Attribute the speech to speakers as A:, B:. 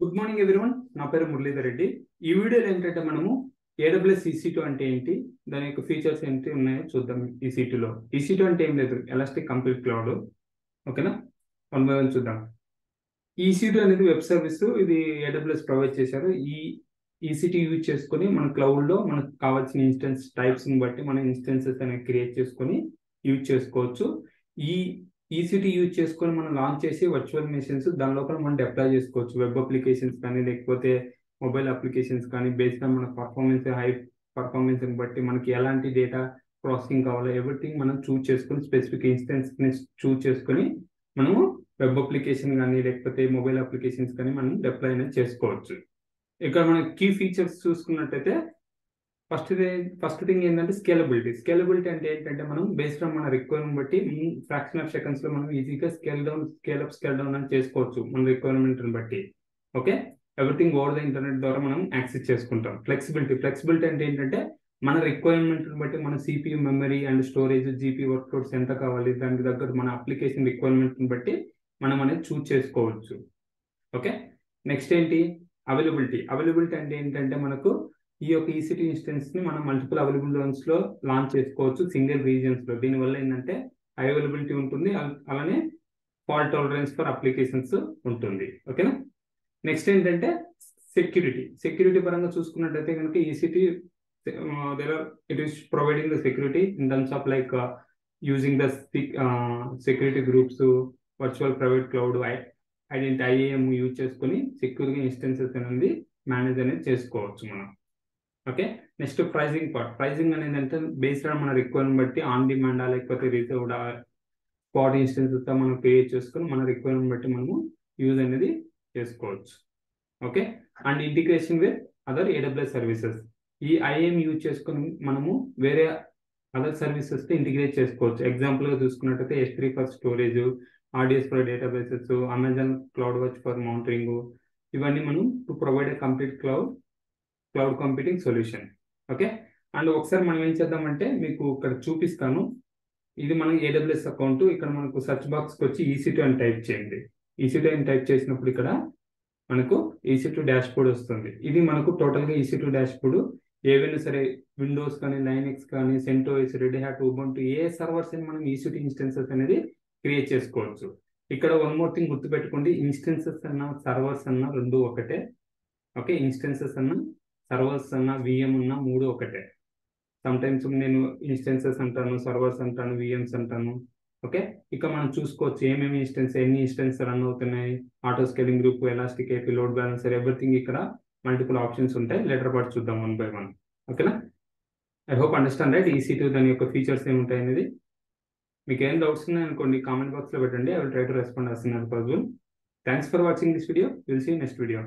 A: Good morning everyone. నా పేరు మురళీధర్ రెడ్డి. ఈ వీడియోలో ఏంటంటే మనము AWS EC2 అంటే ఏంటి, దాని యొక్క ఫీచర్స్ ఏంటి ఉన్నాయో చూద్దాం. EC2లో EC2 అంటే ఏం లేదు, ఎలాస్టిక్ కంప్యూట్ క్లౌడ్. ఓకేనా, వన్ బై వన్ చూద్దాం. EC2 అనేది వెబ్ సర్వీస్, ఇది AWS ప్రొవైడ్ చేశారు. ఈ EC2 యూజ్ చేసుకొని మన క్లౌడ్లో మనకు కావాల్సిన ఇన్స్టెన్స్ టైప్స్ని బట్టి మన ఇన్స్టెన్సెస్ అనేవి క్రియేట్ చేసుకొని యూజ్ చేసుకోవచ్చు. ఈ EC2 యూజ్ చేసుకొని మనం లాంచ్ చేసి వర్చువల్ మెషిన్స్ దాని లోపల మనం డిప్లాయ్ చేసుకోవచ్చు. వెబ్ అప్లికేషన్స్ కానీ లేకపోతే మొబైల్ అప్లికేషన్స్ కానీ బేస్డ్ మన పర్ఫార్మెన్స్, హై పర్ఫార్మెన్స్ని బట్టి మనకి ఎలాంటి డేటా ప్రాసెసింగ్ కావాలో ఎవ్రీథింగ్ మనం చూస్ చేసుకొని స్పెసిఫిక్ ఇన్స్టెన్స్ని చూస్ చేసుకొని మనము వెబ్ అప్లికేషన్ కానీ లేకపోతే మొబైల్ అప్లికేషన్స్ కానీ మనం డిప్లాయ్ అనేది చేసుకోవచ్చు. ఇక్కడ మనం కీ ఫీచర్స్ చూసుకున్నట్టయితే ఫస్ట్ థింగ్ ఏంటంటే స్కేలబిలిటీ అంటే ఏంటంటే మనం బేస్డ్ ఆన్ మన రిక్వైర్మెంట్ బట్టి ఫ్రాక్షన్ ఆఫ్ సెకండ్స్ లో మనం ఈజీగా స్కేల్ డౌన్ అని చేసుకోవచ్చు మన రిక్వైర్మెంట్ బట్టి. Okay, everything over the internet ద్వారా మనం యాక్సెస్ చేసుకుంటాం. ఫ్లెక్సిబిలిటీ అంటే ఏంటంటే మన రిక్వైర్మెంట్ బట్టి మన CPU memory and storage, GP వర్క్లోడ్స్ ఎంత కావాలి దానికి తగ్గట్టు మన అప్లికేషన్ రిక్వైర్మెంట్ బట్టి మనం అనేది చూస్ చేసుకోవచ్చు. ఓకే, నెక్స్ట్ ఏంటి అవైలబిలిటీ అంటే ఏంటంటే మనకు ఈ యొక్క EC2 ఇన్స్టెన్స్ ని మనం మల్టిపుల్ అవైలబుల్ జోన్స్ లో లాంచ్ చేసుకోవచ్చు, సింగిల్ రీజియన్స్ లో. దీనివల్ల ఏంటంటే హై అవైలబిలిటీ ఉంటుంది, అలానే ఫాల్ట్ టాలరెన్స్ ఫర్ అప్లికేషన్స్ ఉంటుంది. ఓకేనా, నెక్స్ట్ ఏంటంటే సెక్యూరిటీ పరంగా చూసుకున్నట్టయితే కనుక EC2 it is providing the security in terms of like using the security groups, virtual private cloud, IAM use చేసుకొని సెక్యూర్గా ఇన్స్టెన్సెస్ అనేది మేనేజ్ అనేది చేసుకోవచ్చు మనం. ఓకే, నెక్స్ట్ ప్రైజింగ్ అనేది అంటే బేస్డ్ ఆన్ మన రిక్వైర్మెంట్ బట్టి ఆన్ డిమాండ్ లేకపోతే రిజర్వ్డ్ స్పాట్ ఇన్స్టెన్సెస్ మనం క్రియేట్ చేసుకొని మన రిక్వైర్మెంట్ బట్టి మనము యూజ్ అనేది చేసుకోవచ్చు. Okay, and integration with other AWS services. ఈ IAM యూజ్ చేసుకొని మనము వేరే అదర్ సర్వీసెస్ తో ఇంటిగ్రేట్ చేసుకోవచ్చు. ఎగ్జాంపుల్ గా చూసుకున్నట్టయితే S3 for storage, RDS for databases, Amazon cloud watch for monitoring, ఇవన్నీ మనం to provide a complete cloud computing solution. Okay, and ఒకసారి మనం ఏం చేద్దామంటే మీకు ఇక్కడ చూపిస్తాను. ఇది మన AWS అకౌంట్. ఇక్కడ మనకు సెర్చ్ బాక్స్కి వచ్చి EC2 అని టైప్ చేయండి. EC2 అని టైప్ చేసినప్పుడు ఇక్కడ మనకు EC2 డాష్ బోర్డ్ వస్తుంది. ఇది మనకు టోటల్గా EC2 డాష్ బోర్డ్. ఏవైనా సరే విండోస్ కానీ, లైనక్స్ కానీ, CentOS, రెడ్ హ్యాట్, ఉబుంటు, ఏ సర్వర్స్ అని మనం EC2 ఇన్స్టెన్సెస్ అనేది క్రియేట్ చేసుకోవచ్చు. ఇక్కడ వన్ మోర్ థింగ్ గుర్తుపెట్టుకోండి, ఇన్స్టెన్సెస్ అన్న సర్వర్స్ అన్న రెండు ఒకటే. ఓకే, ఇన్స్టెన్సెస్ అన్న సర్వర్స్ అన్న VM అన్న మూడు ఒకటే. సమ్ టైమ్స్ నేను ఇన్స్టెన్సెస్ అంటాను, సర్వర్స్ అంటాను, VMs అంటాను. ఓకే, ఇక మనం చూసుకోవచ్చు ఎన్ని ఇన్స్టెన్స్ రన్ అవుతున్నాయి, auto scaling group, elastic AP, load balancer, everything. ఇక్కడ మల్టిపుల్ ఆప్షన్స్ ఉంటాయి. లెటర్ పార్ట్ చూద్దాం వన్ బై వన్. ఓకేనా, I hope understand right EC2 దాని యొక్క ఫీచర్స్ ఏముంటాయి అనేది. మీకు ఏం డౌట్స్ ఉన్నాయనుకోండి కామెంట్ బాక్స్లో పెట్టండి. I will try to respond as soon as possible. Thanks for watching this video. Will see next video.